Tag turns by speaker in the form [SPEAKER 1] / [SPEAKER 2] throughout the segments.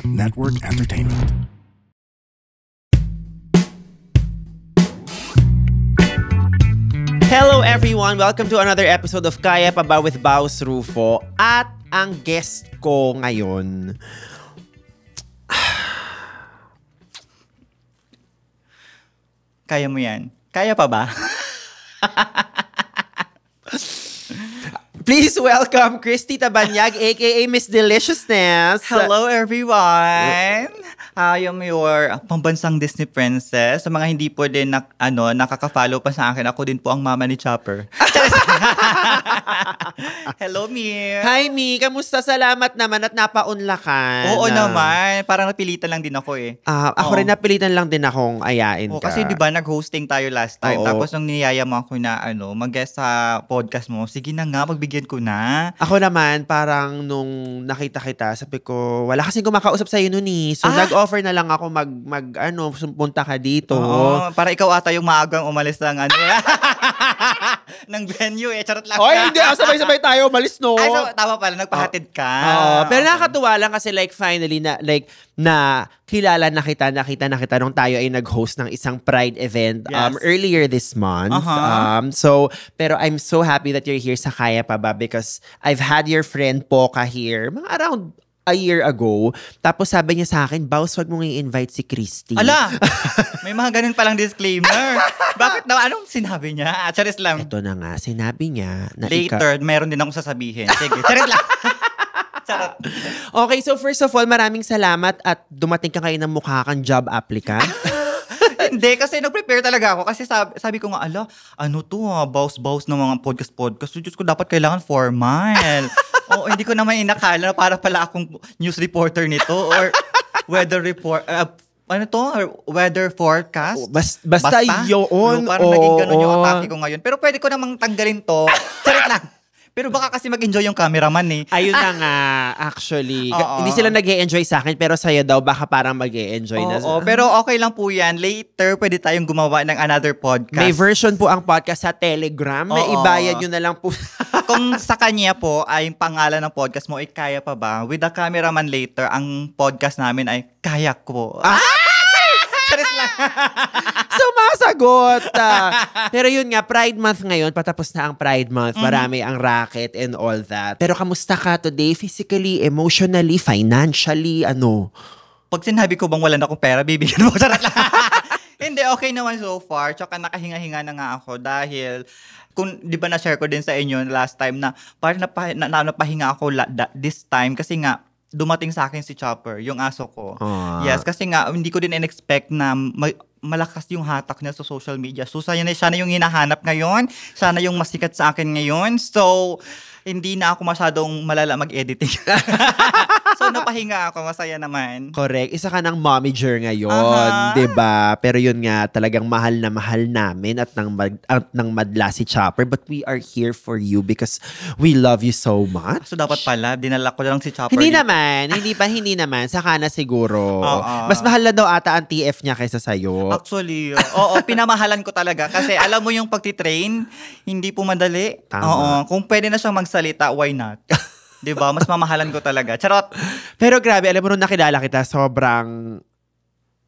[SPEAKER 1] Network Entertainment.
[SPEAKER 2] Hello everyone! Welcome to another episode of Kaya Pa Ba with Baus Rufo. At ang guest ko ngayon...
[SPEAKER 3] Kaya mo yan? Kaya pa ba?
[SPEAKER 2] Please welcome Christy Tabanyag, aka Miss Deliciousness.
[SPEAKER 3] Hello everyone! I am your pambansang Disney princess. Sa mga hindi po din nakaka-follow pa sa akin, ako din po ang mama ni Chopper. Hello, Mi.
[SPEAKER 2] Hi, Mi. Kamusta? Salamat naman at napaunlakan.
[SPEAKER 3] Oo naman. Parang napilitan lang din ako eh.
[SPEAKER 2] Ako rin napilitan lang din akong ayain ka.
[SPEAKER 3] Kasi di ba nag-hosting tayo last time.
[SPEAKER 2] Oo.
[SPEAKER 3] Tapos nung niyaya mo ako na mag-guest sa podcast mo, sige na nga, magbigyan ko na.
[SPEAKER 2] Ako naman, parang nung nakita kita, sabi ko, wala kasing kumakausap sa'yo nun eh. So, nag-offer na lang ako punta ka dito.
[SPEAKER 3] Oo, para ikaw ata yung maagang umalis ng ng venue eh. Charot lang.
[SPEAKER 2] Oy, hindi. Sabay-sabay tayo umalis, no?
[SPEAKER 3] Ay, so, tama pala. Nagpahatid ka.
[SPEAKER 2] Pero nakakatuwa lang kasi finally na kilala na kita nung tayo ay nag-host ng isang Pride event earlier this month. Pero I'm so happy that you're here sa Kaya Pa Ba because I've had your friend Poca here mga around a year ago. Tapos sabi niya sa akin, Baus, wag mong i-invite si Christy.
[SPEAKER 3] Ala! May mga ganun palang disclaimer. Bakit na? Anong sinabi niya? Charis lang.
[SPEAKER 2] Ito na nga, sinabi niya na
[SPEAKER 3] later, meron din akong sasabihin. Sige, charis lang. Charot.
[SPEAKER 2] Okay, so first of all, maraming salamat at dumating ka ngayon ng mukha kang job applicant.
[SPEAKER 3] Hindi, kasi nag-prepare talaga ako. Kasi sabi ko nga, baus-baus ng mga podcast. So, Diyos ko, dapat kailangan formal. Hindi ko naman inakala na para pala akong news reporter nito or weather report, weather forecast?
[SPEAKER 2] Basta yun.
[SPEAKER 3] Parang naging ganun yung atake ko ngayon. Pero pwede ko namang tanggalin to. Charot lang. Pero baka kasi mag-enjoy yung cameraman eh.
[SPEAKER 2] Ayun na nga, actually. Hindi sila nag-e-enjoy sa akin, pero sa'yo daw, baka parang mag-e-enjoy na.
[SPEAKER 3] Pero okay lang po yan. Later, pwede tayong gumawa ng another podcast.
[SPEAKER 2] May version po ang podcast sa Telegram. May ibayad nyo na lang po.
[SPEAKER 3] Kung sa kanya po, ay yung pangalan ng podcast mo ay Kaya Pa Ba? With the cameraman later, ang podcast namin ay Kaya Ko. Charis lang.
[SPEAKER 2] Sumasagot. Pero yun nga, Pride Month ngayon. Patapos na ang Pride Month. Marami ang racket and all that. Pero kamusta ka today? Physically, emotionally, financially,
[SPEAKER 3] Pag sinabi ko bang wala na akong pera, bibigyan mo. Charot lang. Hindi, okay naman so far. Tsaka nakahinga-hinga na nga ako dahil kung di ba na-share ko din sa inyo last time na parang napahinga ako this time kasi nga dumating sa akin si Chopper, yung aso ko. Yes, kasi nga hindi ko din in-expect na malakas yung hatak niya sa social media. So, siya na yung hinahanap ngayon. Siya na yung masikat sa akin ngayon. So, hindi na ako masyadong malala mag-editing. So, napahinga ako. Masaya naman.
[SPEAKER 2] Correct. Isa ka ng momager ngayon, diba? Pero yun nga, talagang mahal na mahal namin at nang madla si Chopper. But we are here for you because we love you so much.
[SPEAKER 3] So, dapat pala, dinala ko lang si Chopper.
[SPEAKER 2] Hindi naman. Saka na siguro. Mas mahal na daw ata ang TF niya kaysa sa'yo.
[SPEAKER 3] Actually, pinamahalan ko talaga. Kasi alam mo yung pagtitrain, hindi po madali.
[SPEAKER 2] Tama.
[SPEAKER 3] Kung pwede na siyang magsalita, why not? Diba? Mas mamahalan ko talaga. Charot!
[SPEAKER 2] Pero grabe, alam mo nung nakilala kita, sobrang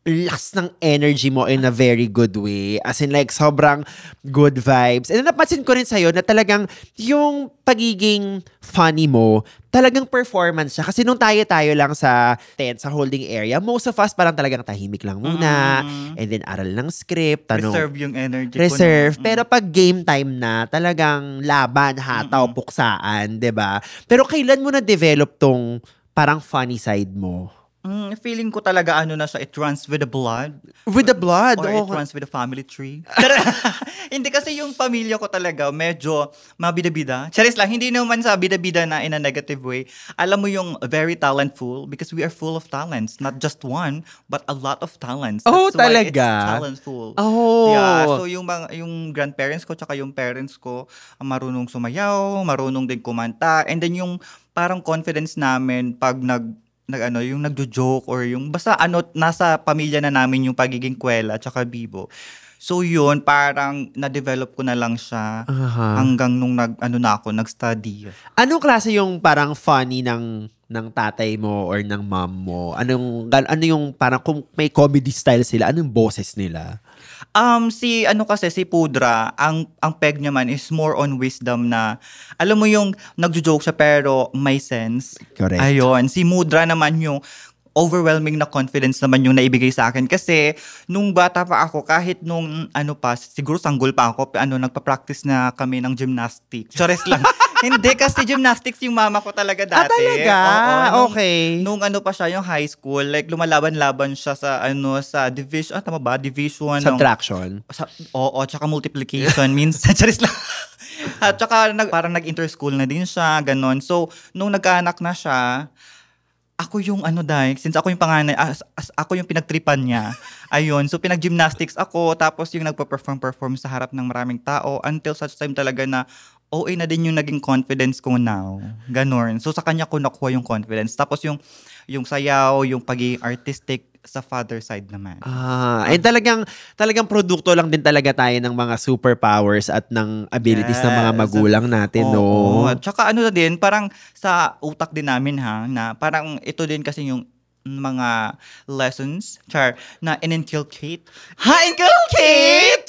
[SPEAKER 2] lakas ng energy mo in a very good way. As in sobrang good vibes. And napansin ko rin sa'yo na talagang yung pagiging funny mo, talagang performance siya. Kasi nung tayo lang sa tent, sa holding area, most of us parang talagang tahimik lang muna. And then aral ng script.
[SPEAKER 3] Reserve yung energy
[SPEAKER 2] Reserve.
[SPEAKER 3] ko.
[SPEAKER 2] Pero pag game time na, talagang laban, hataw, puksaan. Diba? Pero kailan mo na-develop tong parang funny side mo?
[SPEAKER 3] Feeling ko talaga na siya, it runs with the blood.
[SPEAKER 2] With the blood?
[SPEAKER 3] Or it runs with the family tree. Hindi kasi yung pamilya ko talaga medyo mabida-bida. Charis lang, hindi naman sa bida-bida na in a negative way. Alam mo yung very talentful because we are full of talents. Not just one, but a lot of talents. That's
[SPEAKER 2] talaga?
[SPEAKER 3] Why it's talentful. Yeah, so yung grandparents ko tsaka yung parents ko marunong sumayaw, marunong din kumanta. And then yung parang confidence namin pag yung nagjo-joke or yung basta nasa pamilya na namin yung pagiging kwela tsaka bibo. So yun, parang na-develop ko na lang siya hanggang nung nag-study.
[SPEAKER 2] Anong klase yung parang funny ng tatay mo or ng mom mo? Ano yung parang kung may comedy style sila, anong boses nila?
[SPEAKER 3] Si Pudra, ang peg niya man is more on wisdom na, alam mo yung nagjo-joke siya pero may sense.
[SPEAKER 2] Correct.
[SPEAKER 3] Ayun. Si Mudra naman yung overwhelming na confidence naman yung naibigay sa akin. Kasi, nung bata pa ako, kahit nung siguro sanggol pa ako, nagpa-practice na kami ng gymnastics. Chores lang. Hindi, kasi gymnastics yung mama ko talaga dati.
[SPEAKER 2] Talaga?
[SPEAKER 3] Oo,
[SPEAKER 2] Okay.
[SPEAKER 3] Nung pa siya, yung high school, like lumalaban-laban siya sa division, tama ba? Division.
[SPEAKER 2] Subtraction.
[SPEAKER 3] Tsaka multiplication. Minsan, charis lang. At tsaka parang nag-interschool na din siya, ganon. So, nung nagkaanak na siya, ako yung since ako yung panganay, ako yung pinagtripan niya. Ayun, so pinag-gymnastics ako, tapos yung nagpa-perform sa harap ng maraming tao until such time talaga na OA na din yung naging confidence ko now. Ganon. So sa kanya ko nakuha yung confidence. Tapos yung sayaw, yung pagiging artistic sa father side naman.
[SPEAKER 2] Talagang produkto lang din talaga tayo ng mga superpowers at ng abilities ng mga magulang natin, no?
[SPEAKER 3] At saka na din, parang sa utak din namin na parang ito din kasi yung mga lessons, na in-inculcate. Inculcate!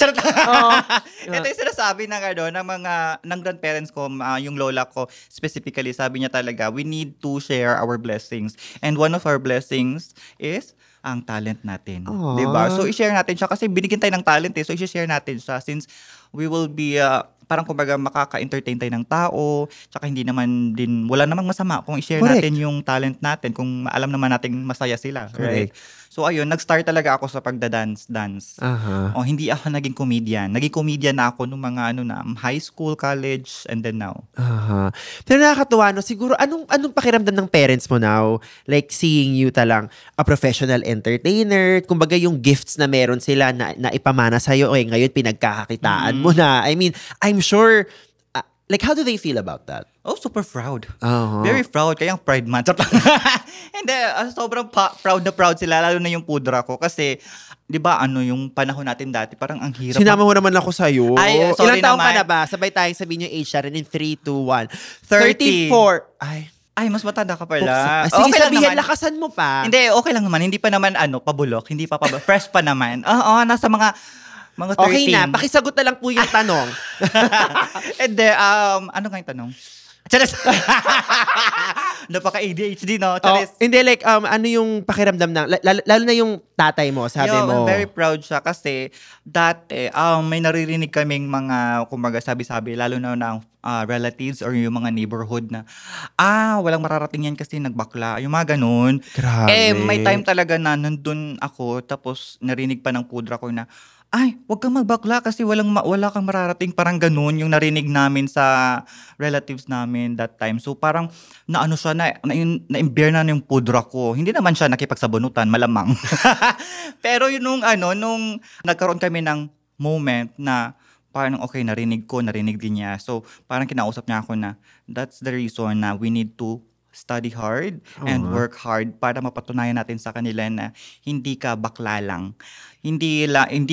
[SPEAKER 3] Ito yung sinasabi ng grandparents ko, yung lola ko, specifically, sabi niya talaga, we need to share our blessings. And one of our blessings is ang talent natin. Diba? So, i-share natin siya kasi binigyan tayo ng talent So, i-share natin siya since we will be parang kumbaga makaka-entertain tayo ng tao, tsaka hindi naman din, wala namang masama kung i-share natin yung talent natin, kung alam naman natin masaya sila. Right? So ayun, nag-start talaga ako sa pagda-dance. Hindi ako naging comedian. Naging comedian na ako nung mga high school, college, and then now.
[SPEAKER 2] Pero nakakatuwa, no? Siguro, anong pakiramdam ng parents mo now? Like, seeing you talang a professional entertainer, kumbaga yung gifts na meron sila na ipamana sa'yo, ngayon pinagkakakitaan mo na. I mean, I'm sure, like, how do they feel about that?
[SPEAKER 3] Oh, super proud. Very proud. Kaya ang Pride Month. Hindi, sobrang proud sila, lalo na yung Pudra ko. Kasi, di ba, yung panahon natin dati, parang ang hirap.
[SPEAKER 2] Sinama mo naman ako sa'yo.
[SPEAKER 3] Ay, sorry
[SPEAKER 2] ilang taong
[SPEAKER 3] naman.
[SPEAKER 2] ka na ba? Sabay tayong sabihin yung age siya rin in 3, 2, 1.
[SPEAKER 3] 30.
[SPEAKER 2] 34.
[SPEAKER 3] Ay, mas matanda ka pala.
[SPEAKER 2] Sige,
[SPEAKER 3] okay
[SPEAKER 2] sabihin, lakasan mo pa.
[SPEAKER 3] Hindi, okay lang naman. Hindi pa naman, pabulok. Hindi pa pabulok. Fresh pa naman. nasa mga 13.
[SPEAKER 2] Okay na, pakisagot na lang po yung tanong.
[SPEAKER 3] Hindi, ano nga yung tanong? Charis! Napaka-ADHD, no? Charis.
[SPEAKER 2] Hindi, like, ano yung pakiramdam lalo na yung tatay mo, sabi mo.
[SPEAKER 3] I'm very proud siya kasi dati, may naririnig kaming mga, kumbaga, sabi-sabi, lalo na ng relatives or yung mga neighborhood na, walang mararating yan kasi nagbakla. Yung mga ganun.
[SPEAKER 2] Grabe.
[SPEAKER 3] May time talaga na nandun ako, tapos narinig pa ng Pudra ko na, wag kang magbakla kasi wala kang mararating. Parang ganun yung narinig namin sa relatives namin that time. So parang naano siya, na-imbire na yung Pudra ko. Hindi naman siya nakipagsabunutan, malamang. Pero yun nung nagkaroon kami ng moment na parang okay, narinig din niya. So parang kinausap niya ako na that's the reason na we need to study hard and work hard para mapatunayan natin sa kanila na hindi ka bakla lang. Hindi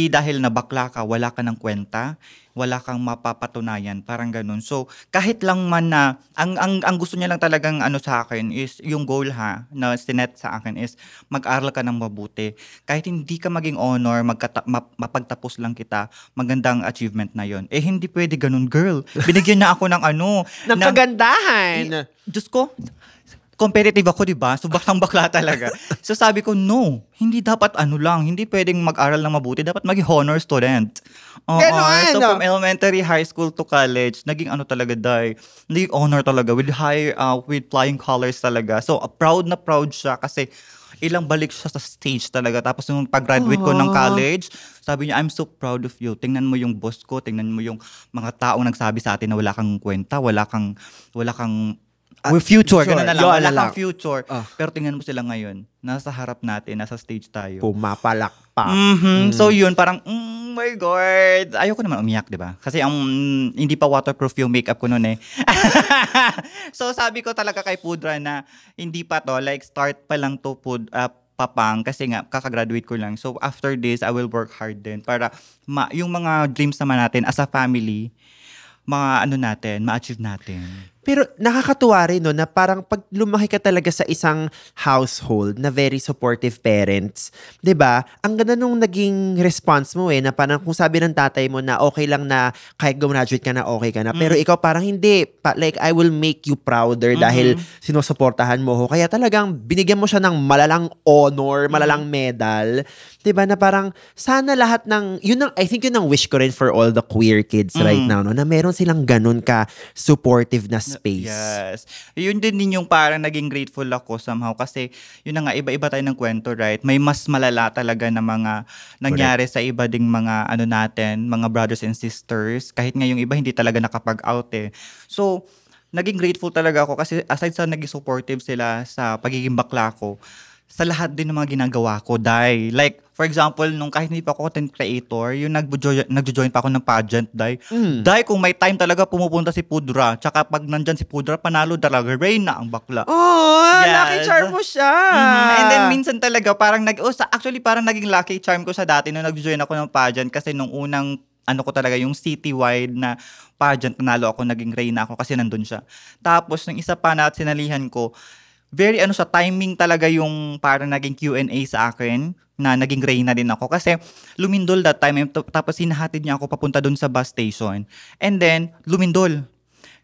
[SPEAKER 3] dahil na bakla ka, wala ka ng kwenta, wala kang mapapatunayan, parang ganun. So, kahit lang man na, ang gusto niya lang talagang sa akin is, yung goal na sinet sa akin is, mag-aral ka ng mabuti. Kahit hindi ka maging honor, mapagtapos lang kita, magandang achievement na yon. Hindi pwede ganun, girl. Binigyan na ako ng
[SPEAKER 2] ng kagandahan.
[SPEAKER 3] Diyos ko, competitive ako, di ba? So, baklang-bakla talaga. So, sabi ko, no. Hindi dapat hindi pwedeng mag-aral ng mabuti. Dapat maging honor student. So, from elementary, high school to college, naging talaga, naging honor talaga with flying colors talaga. So, proud na proud siya kasi ilang balik siya sa stage talaga. Tapos, nung pag-graduate ko ng college, sabi niya, I'm so proud of you. Tingnan mo yung boss ko, tingnan mo yung mga taong nagsabi sa atin na wala kang kwenta, wala kang future, ganun na lang. Wala kang future. Pero tingnan mo sila ngayon. Nasa harap natin, nasa stage tayo.
[SPEAKER 2] Pumapalakpak.
[SPEAKER 3] So yun, parang, my God. Ayoko naman umiyak, di ba? Kasi hindi pa waterproof yung makeup ko noon . So sabi ko talaga kay Pudra na, hindi pa to, like start pa lang to papang kasi nga kakagraduate ko lang. So after this, I will work hard din para yung mga dreams naman natin as a family, ma-achieve natin.
[SPEAKER 2] Pero nakakatuwa rin, no, na parang pag lumaki ka talaga sa isang household na very supportive parents, 'di ba? Ang ganda nung naging response mo na parang kung sabi ng tatay mo na okay lang na kahit graduate ka na, okay ka na. Pero ikaw parang hindi. Like, I will make you prouder dahil sinusuportahan mo ko. Kaya talagang binigyan mo siya ng malalang honor, malalang medal. 'Di ba? Na parang sana lahat ng, I think yun ang wish ko rin for all the queer kids right now, no? Na meron silang ganun ka supportive na space.
[SPEAKER 3] Yes. Yun din yung parang naging grateful ako somehow kasi yun na nga, iba-iba tayo ng kwento, right? May mas malala talaga na mga nangyari sa iba ding mga natin, mga brothers and sisters. Kahit nga yung iba hindi talaga nakapag-out So, naging grateful talaga ako kasi aside sa naging supportive sila sa pagiging bakla ko, sa lahat din ng mga ginagawa ko, dahil like for example nung kahit hindi pa ako content creator, yung nagjo-join pa ako ng pageant, dahil kung may time talaga pumupunta si Pudra, tsaka pag nandyan si Pudra panalo talaga, Reyna ang bakla.
[SPEAKER 2] Lucky charm mo siya.
[SPEAKER 3] And then minsan talaga parang actually parang naging lucky charm ko sa dati nung nagjo-join ako ng pageant kasi nung unang ko talaga yung citywide na pageant, panalo ako, naging Reyna ako kasi nandun siya. Tapos yung isa pa na sinalihan ko, very sa timing talaga yung parang naging Q&A sa akin na naging Reyna din ako kasi lumindol that time tapos hinahatid niya ako papunta dun sa bus station and then lumindol.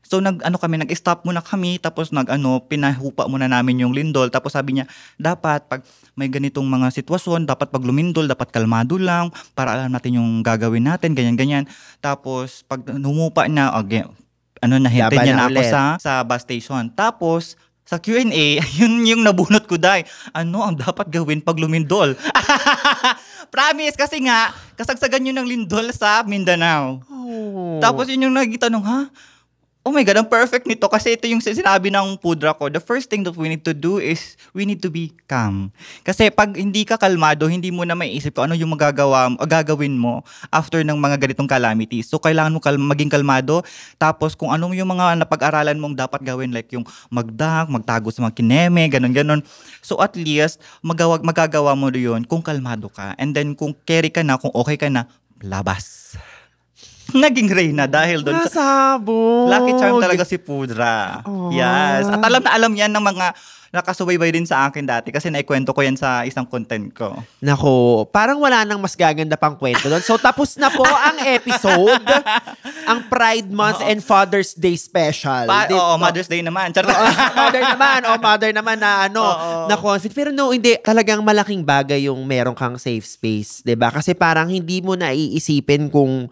[SPEAKER 3] So nag-stop muna kami tapos pinahupa muna namin yung lindol tapos sabi niya dapat pag may ganitong mga sitwasyon dapat pag lumindol dapat kalmado lang para alam natin yung gagawin natin ganyan. Tapos pag humupa na nahintin niya na ako sa bus station. Tapos sa Q&A, yun yung nabunot ko, ano ang dapat gawin pag lumindol? Promise, kasi nga, kasagsagan yun ng lindol sa Mindanao. Tapos yun yung nagtanong, oh my God, ang perfect nito. Kasi ito yung sinabi ng Pudra ko. The first thing that we need to do is we need to be calm. Kasi pag hindi ka kalmado, hindi mo na maiisip kung ano yung gagawin mo after ng mga ganitong calamities. So, kailangan mo maging kalmado. Tapos, kung ano yung mga napag-aralan mong dapat gawin, like yung magtago sa mga kineme, ganun. So, at least, magagawa mo yun kung kalmado ka. And then, kung carry ka na, kung okay ka na, labas. Naging Reyna dahil doon.
[SPEAKER 2] Nasabog.
[SPEAKER 3] Lucky charm talaga si Pudra. Yes. At alam na alam yan ng mga nakasubaybay din sa akin dati kasi naikwento ko yan sa isang content ko.
[SPEAKER 2] Nako, parang wala nang mas gaganda pang kwento doon. So, tapos na po ang episode. Ang Pride Month and Father's Day special.
[SPEAKER 3] Mother's Day naman.
[SPEAKER 2] Mother naman na na conflict. Pero no, hindi. Talagang malaking bagay yung meron kang safe space. 'Di ba? Kasi parang hindi mo na iisipin kung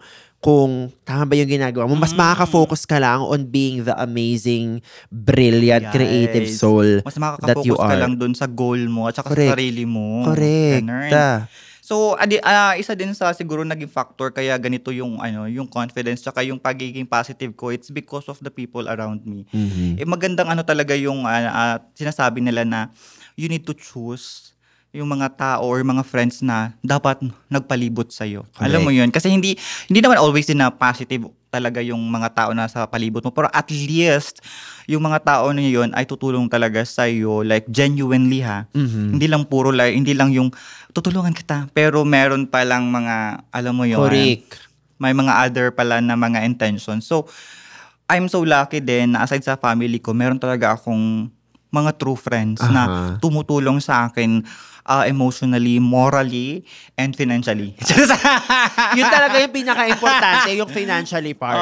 [SPEAKER 2] tama ba yung ginagawa mo. Mas makaka-focus ka lang on being the amazing, brilliant, creative soul that you are.
[SPEAKER 3] Mas makaka-focus ka lang dun sa goal mo at saka sa sarili mo.
[SPEAKER 2] Correct.
[SPEAKER 3] So, isa din sa siguro naging factor kaya ganito yung yung confidence tsaka yung pagiging positive ko, it's because of the people around me. Magandang talaga yung sinasabi nila na you need to choose yung mga tao or mga friends na dapat nagpalibot sa'yo. Correct. Alam mo yun? Kasi hindi naman always din na positive talaga yung mga tao na sa palibot mo. Pero at least, yung mga tao na yun ay tutulong talaga sa'yo. Like, genuinely Hindi lang puro hindi lang yung tutulungan kita. Pero meron palang mga, alam mo yun.
[SPEAKER 2] Correct.
[SPEAKER 3] May mga other pala na mga intentions. So, I'm so lucky din na aside sa family ko, meron talaga akong mga true friends na tumutulong sa akin emotionally, morally, and financially.
[SPEAKER 2] Yun talaga yung pinaka-importante, yung financially part.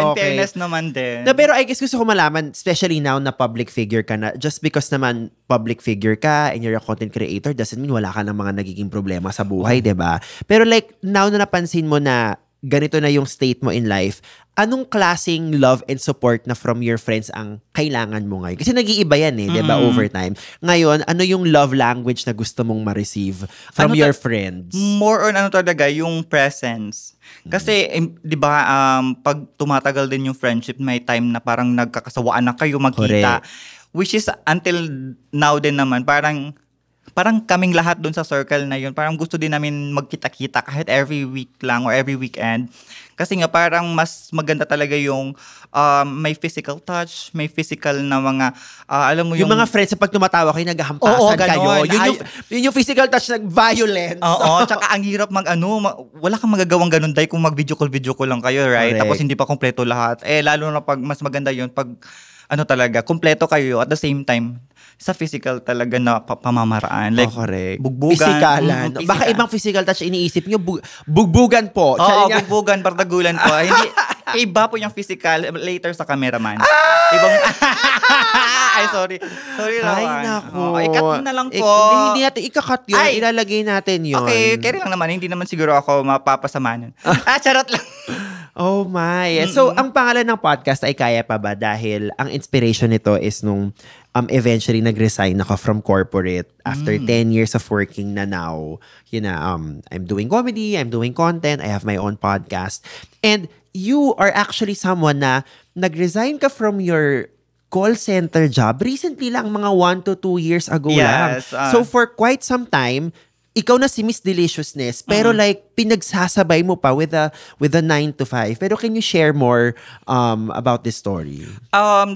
[SPEAKER 3] In fairness naman din.
[SPEAKER 2] No, pero I guess gusto ko malaman, especially now na public figure ka na, just because naman public figure ka and you're a content creator doesn't mean wala ka ng mga nagiging problema sa buhay, diba? Pero like, now na napansin mo na ganito na yung state mo in life, anong klaseng love and support na from your friends ang kailangan mo ngayon? Kasi nag-iiba yan di ba, over time. Ngayon, ano yung love language na gusto mong ma-receive from your friends?
[SPEAKER 3] More on talaga, yung presence. Kasi, di ba, pag tumatagal din yung friendship, may time na parang nagkakasawaan na kayo magkita. Correct. Which is, until now din naman, parang kaming lahat dun sa circle na yun, parang gusto din namin magkita-kita kahit every week lang or every weekend. Kasi nga parang mas maganda talaga yung may physical touch, may physical na mga, alam mo
[SPEAKER 2] yung mga friends sa pag tumatawa kayo, naghahampasan kayo. Yun yung physical touch na violence.
[SPEAKER 3] Tsaka ang hirap wala kang magagawang ganun kung mag-video call lang kayo, right? Correct. Tapos hindi pa kompleto lahat. Lalo na pag mas maganda yun, pag talaga, kumpleto kayo at the same time, sa physical talaga na pamamaraan. Like,
[SPEAKER 2] correct.
[SPEAKER 3] bugbugan.
[SPEAKER 2] Pisikalan. Baka ibang physical touch iniisip nyo, bugbugan po.
[SPEAKER 3] Oo, bugbugan, bardagulan po. Hindi, iba po yung physical later sa cameraman. Ibang, ay, sorry. Sorry naman.
[SPEAKER 2] Ay, naku.
[SPEAKER 3] Ikat mo na lang po.
[SPEAKER 2] Hindi natin ikakat yun. Ilalagay natin yun.
[SPEAKER 3] Okay, carry lang naman. Hindi naman siguro ako mapapasama nun. Charot lang.
[SPEAKER 2] Oh my. So, ang pangalan ng podcast ay Kaya Pa Ba? Dahil ang inspiration nito is nung eventually nag-resign ako from corporate after 10 years of working na now. I'm doing comedy, I'm doing content, I have my own podcast. And you are actually someone na nag-resign ka from your call center job recently lang, mga 1 to 2 years ago lang. So, for quite some time, ikaw na si Miss Deliciousness, pero like pinagsasabay mo pa with a 9 to 5. Pero can you share more about this story?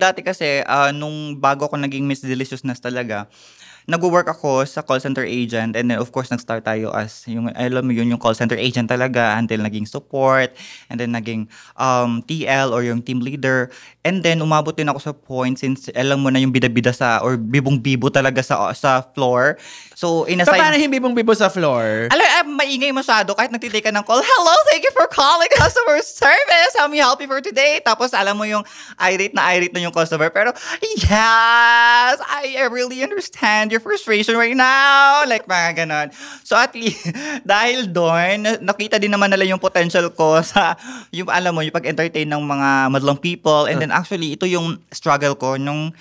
[SPEAKER 3] Dati kasi nung bago ako naging Miss Deliciousness talaga, nagwo-work ako sa call center agent, and then of course nag-start tayo as yung alam mo yun, yung call center agent talaga until naging support, and then naging TL or yung team leader, and then umabot din ako sa point since alam mo na yung bida-bida sa or bibong-bibo talaga sa floor. So inassign.
[SPEAKER 2] Paano yung bibong-bibo sa floor?
[SPEAKER 3] Maingay masyado kahit nagtitake ka ng call. Hello, thank you for calling customer service. How may I help you for today? Tapos alam mo yung irate na yung customer. Pero yes, I really understand your frustration right now. Like mga ganon. So at least, dahil doon, nakita din naman nila yung potential ko sa yung alam mo, yung pag-entertain ng mga madlang people. And then actually, ito yung struggle ko nung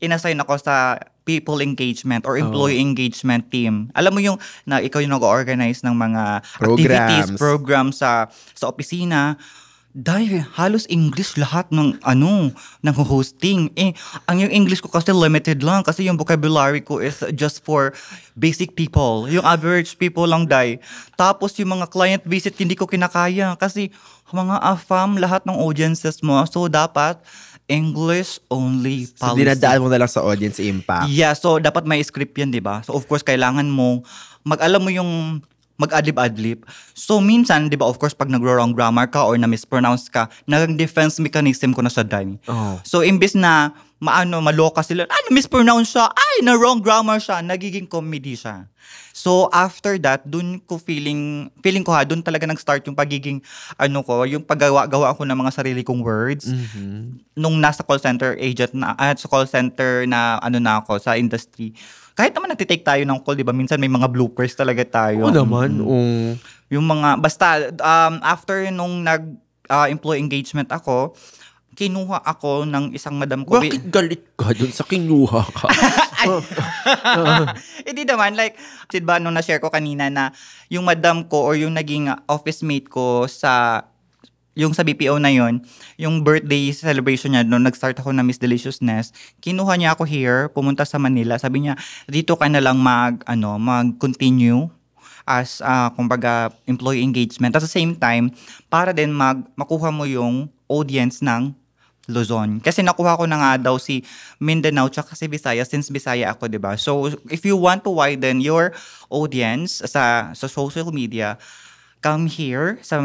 [SPEAKER 3] inassign ako sa people engagement or employee engagement team. Alam mo yung na ikaw yung nag-organize ng mga activities, programs sa opisina. Dahil halos English lahat ng hosting. Ang yung English ko kasi limited lang kasi yung vocabulary ko is just for basic people. Yung average people lang, Tapos yung mga client visit hindi ko kinakaya kasi mga AFAM lahat ng audiences mo. So dapat English only policy.
[SPEAKER 2] So, dinadaan mo na lang sa audience impact.
[SPEAKER 3] Yeah, so dapat may script yan, di ba? So, of course, kailangan mo mag-alam mo yung mag-adlib-adlib. So, minsan, di ba, of course, pag nag-wrong grammar ka or na-mispronounce ka, nag-defense mechanism ko na siya, So, imbis na maloka sila, mispronounce siya, na-wrong grammar siya, nagiging comedy siya. So, after that, dun ko feeling ko dun talaga nag-start yung pagiging, yung paggawa-gawa ko ng mga sarili kong words. Nung nasa call center agent na, sa call center na, na ako, sa industry. Kahit naman nagtitake tayo ng call, di ba? Minsan may mga bloopers talaga tayo.
[SPEAKER 2] Oo naman.
[SPEAKER 3] Yung mga, basta, after nung employee engagement ako, kinuha ako ng isang madam ko.
[SPEAKER 2] Bakit galit ka dun sa kinuha ka?
[SPEAKER 3] Hindi naman, like, diba nung na-share ko kanina na yung madam ko or yung naging office mate ko sa BPO na yon, yung birthday celebration niya, nung nag-start ako na Miss Deliciousness, kinuha niya ako here, pumunta sa Manila. Sabi niya, dito ka na lang mag-continue as, kumbaga, employee engagement. At the same time, para din makuha mo yung audience ng Luzon. Kasi nakuha ko na nga daw si Mindanao tsaka si Visayas since Bisaya ako, diba? So, if you want to widen your audience sa social media, come here sa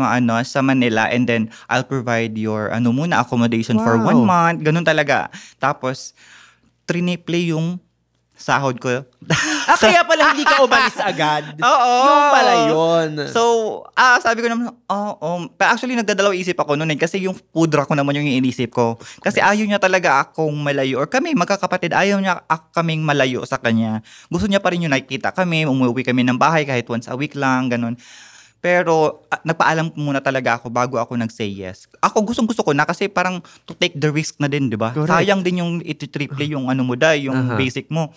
[SPEAKER 3] Manila, and then I'll provide your accommodation for 1 month. Ganun talaga. Tapos, triniple yung sahod ko.
[SPEAKER 2] Kaya pala hindi ka umalis agad.
[SPEAKER 3] Oo.
[SPEAKER 2] Yung pala yun.
[SPEAKER 3] So, sabi ko naman, actually, nagdadalaw isip ako noon kasi yung pudra ko naman yung inisip ko. Kasi ayaw niya talaga akong malayo. Or kami, magkakapatid, ayaw niya kaming malayo sa kanya. Gusto niya pa rin yung nakikita kami, umuwi kami ng bahay kahit once a week lang, ganun. Pero, nagpaalam muna talaga ako bago ako nag-say yes. Ako, gustong-gusto ko na kasi parang to take the risk na din, di ba? Sayang din yung iti-triple yung yung basic mo.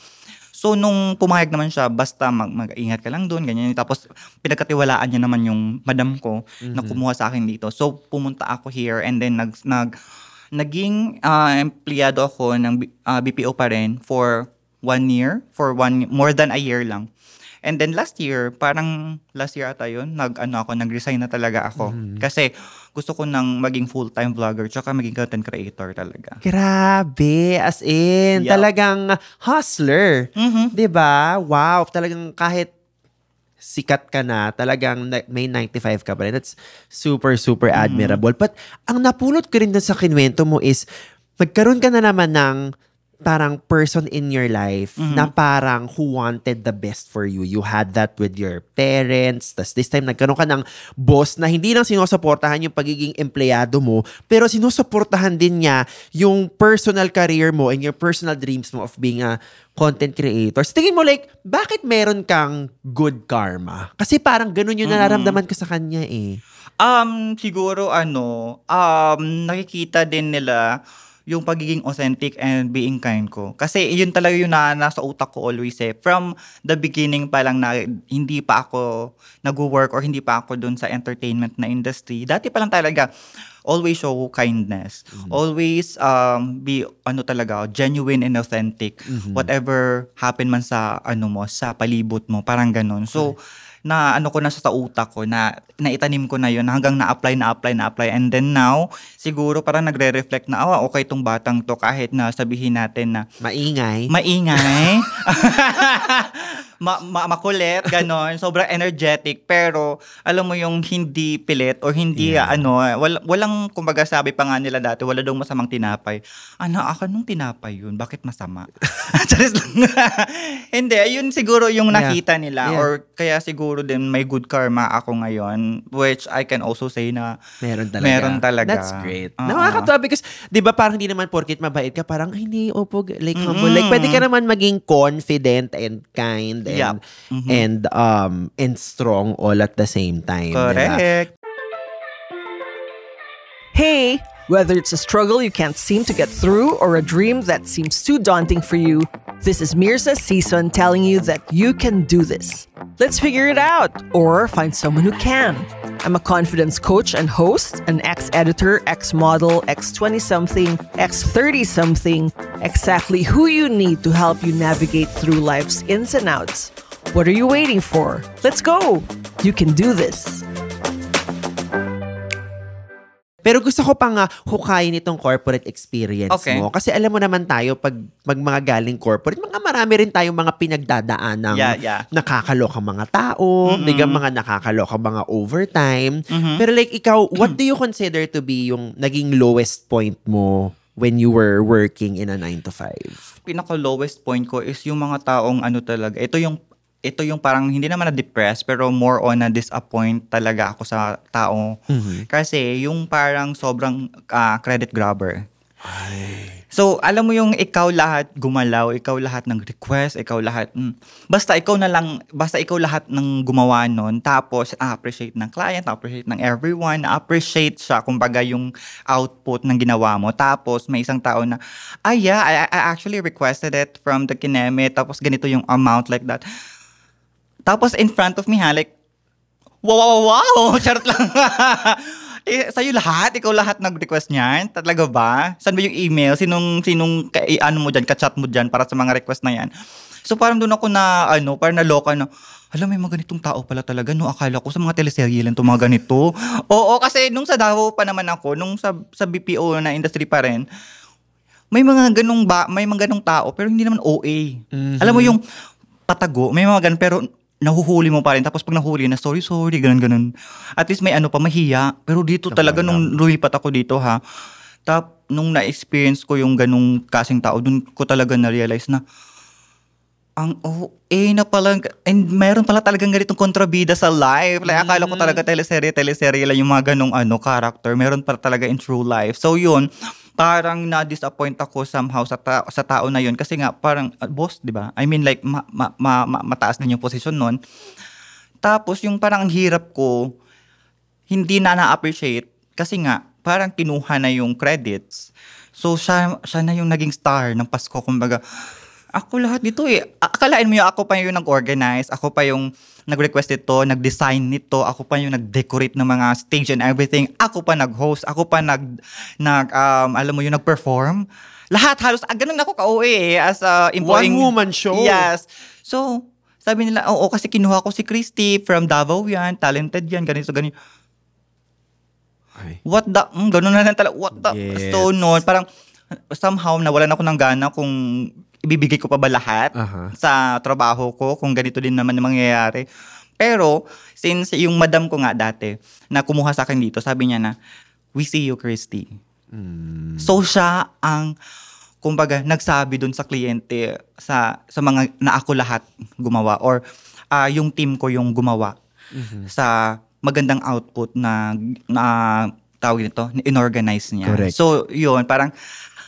[SPEAKER 3] So, nung pumayag naman siya, basta mag-ingat ka lang doon, ganyan. Tapos, pinagkatiwalaan niya naman yung madam ko na kumuha sa akin dito. So, pumunta ako here and then naging empleyado ako ng BPO pa rin for 1 year, more than a year lang. And then last year ata yun, nag-resign na talaga ako. Kasi gusto ko nang maging full-time vlogger tsaka maging content creator talaga.
[SPEAKER 2] Grabe, as in, talagang hustler. 'Di ba? Wow, talagang kahit sikat ka na, talagang may 95 ka pa rin. That's super, super admirable. But ang napulot ko rin dun sa kinwento mo is, nagkaroon ka na naman ng parang person in your life na parang who wanted the best for you. You had that with your parents. Tas this time, nagkaroon ka ng boss na hindi lang sinusuportahan yung pagiging empleyado mo, pero sinusuportahan din niya yung personal career mo and your personal dreams mo of being a content creator. So, tingin mo like, bakit meron kang good karma? Kasi parang ganun yung nararamdaman ko sa kanya eh.
[SPEAKER 3] Siguro nakikita din nila yung pagiging authentic and being kind ko. Kasi yun talaga yung nasa utak ko always eh. From the beginning pa lang na hindi pa ako nag-work or hindi pa ako dun sa entertainment na industry. Dati pa lang talaga, always show kindness. Always be talaga genuine and authentic. Whatever happen man sa sa palibot mo, parang ganun. So na ko na sa utak ko na naitanim ko na yun hanggang na-apply and then now siguro parang nagre-reflect na okay tong batang to kahit na sabihin natin na maingay makulit, ganon. Sobrang energetic. Pero, alam mo yung hindi pilit or hindi, walang, kumbaga sabi pa nga nila dati, wala daw masamang tinapay. Nung tinapay yun? Bakit masama? Charis lang. Hindi, yun siguro yung nakita nila. Or kaya siguro din may good karma ako ngayon, which I can also say na meron talaga.
[SPEAKER 2] That's great. Nakakatawa because, di ba parang hindi naman porkit mabait ka, parang, hindi, like, humble. Like, pwede ka naman maging confident and kind and strong all at the same time.
[SPEAKER 3] Correct.
[SPEAKER 2] Diba?
[SPEAKER 1] Hey, whether it's a struggle you can't seem to get through or a dream that seems too daunting for you, this is Mirza Season telling you that you can do this. Let's figure it out or find someone who can. I'm a confidence coach and host, an ex-editor, ex-model, ex-20-something, ex-30-something, exactly who you need to help you navigate through life's ins and outs. What are you waiting for? Let's go! You can do this.
[SPEAKER 2] Pero gusto ko pang hukayin itong corporate experience mo. Kasi alam mo naman tayo, pag mga galing corporate, marami rin tayong mga pinagdadaan ng nakakalokang mga tao, mga nakakalokang mga overtime. Pero like ikaw, what do you consider to be yung naging lowest point mo when you were working in a 9-to-5?
[SPEAKER 3] Pinaka-lowest point ko is yung mga taong talaga, ito yung parang hindi naman na-depress pero more on na-disappoint talaga ako sa tao. Kasi yung parang sobrang credit grabber. So, alam mo yung ikaw lahat gumalaw, ikaw lahat ng request, ikaw lahat, basta ikaw lahat ng gumawa nun, tapos appreciate ng client, appreciate ng everyone, appreciate siya, kumbaga yung output ng ginawa mo. Tapos, may isang tao na, I actually requested it from the Kineme, tapos ganito yung amount like that. Tapos in front of me like, wow, charot lang. Sa'yo lahat? Ikaw lahat nag-request niyan? Talaga ba? Saan ba yung email? Sinong ka-chat mo dyan para sa mga request na yan? So parang doon ako na, parang naloka na, may mga ganitong tao pala talaga, no? Akala ko sa mga teleserye lang itong mga ganito. Oo, kasi nung sa Davao pa naman ako, nung sa BPO na industry pa rin, may mga ganong tao, pero hindi naman OA. Alam mo yung patago, may mga ganon, pero nahuhuli mo pa rin. Tapos pag nahuli na, sorry, ganun. At least may mahiya. Pero dito talaga, nung lumipat ako dito nung na-experience ko yung ganung kasing tao, dun ko talaga na-realize na, ang na pala, and meron pala talagang ganitong kontrabida sa life. Like, akala ko talaga teleserye lang yung mga ganung character. Meron pala talaga in true life. So yun, parang na-disappoint ako somehow sa tao na yun. Kasi nga, parang, boss, di ba? I mean, like, mataas din yung posisyon nun. Tapos, yung parang hirap ko, hindi na-appreciate. Kasi nga, parang kinuha na yung credits. So, siya na yung naging star ng Pasko. Kumbaga, ako lahat dito akalain mo yung ako pa yung nag-organize, ako pa yung nag-request ito, nag-design nito, ako pa yung nag-decorate ng mga stage and everything, ako pa nag-host, ako pa alam mo yung nag-perform. Lahat halos, ganun ako ka-OA as a employing.
[SPEAKER 2] One-woman show.
[SPEAKER 3] Yes. So, sabi nila, kasi kinuha ko si Christy from Davao yan, talented yan, ganito. What the, ganun na lang talaga, what the, yes. So noon, parang somehow nawalan ako ng gana kung ibibigay ko pa ba lahat sa trabaho ko kung ganito din naman mangyayari. Pero, since yung madam ko nga dati na kumuha sa akin dito, sabi niya na, we see you, Christy. So siya ang kumbaga nagsabi dun sa kliyente sa mga na ako lahat gumawa or yung team ko yung gumawa sa magandang output na tawag nito, inorganize niya.
[SPEAKER 2] Correct.
[SPEAKER 3] So yun, parang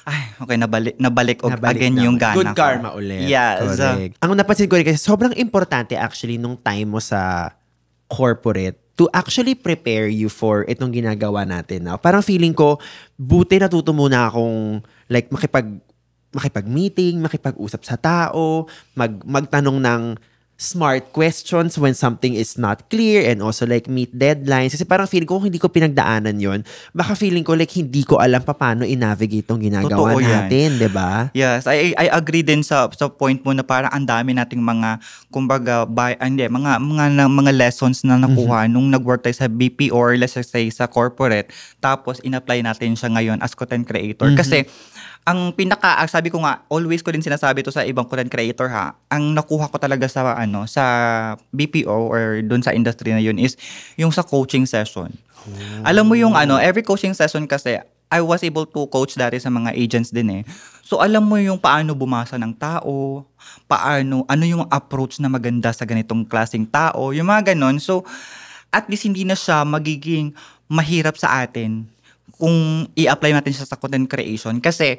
[SPEAKER 3] ay, okay, nabalik again
[SPEAKER 2] na.
[SPEAKER 3] yung gana
[SPEAKER 2] Good
[SPEAKER 3] ko.
[SPEAKER 2] karma ulit.
[SPEAKER 3] Yes.
[SPEAKER 2] Correct. Ang napansin ko rin kasi sobrang importante actually nung time mo sa corporate to actually prepare you for itong ginagawa natin now. Parang feeling ko, buti natuto muna akong like makipag-meeting, makipag-usap sa tao, magtanong ng smart questions when something is not clear and also like meet deadlines. Kasi parang feeling ko kung hindi ko pinagdaanan yon, baka feeling ko like hindi ko alam paano i-navigate itong ginagawa
[SPEAKER 3] Totoo
[SPEAKER 2] natin, di ba?
[SPEAKER 3] Yes, I agree din sa point mo na parang ang dami nating mga kumbaga mga lessons na nakuha nung nag-work tayo sa BP or let's say sa corporate, tapos in-apply natin siya ngayon as content creator. Kasi ang sabi ko nga, always ko din sinasabi to sa ibang content creator ang nakuha ko talaga sa BPO or dun sa industry na yun is yung sa coaching session. Alam mo yung every coaching session kasi, I was able to coach dati sa mga agents din eh. So alam mo yung paano bumasa ng tao, ano yung approach na maganda sa ganitong klaseng tao, yung mga ganon. So at least hindi na siya magiging mahirap sa atin kung i-apply natin siya sa content creation kasi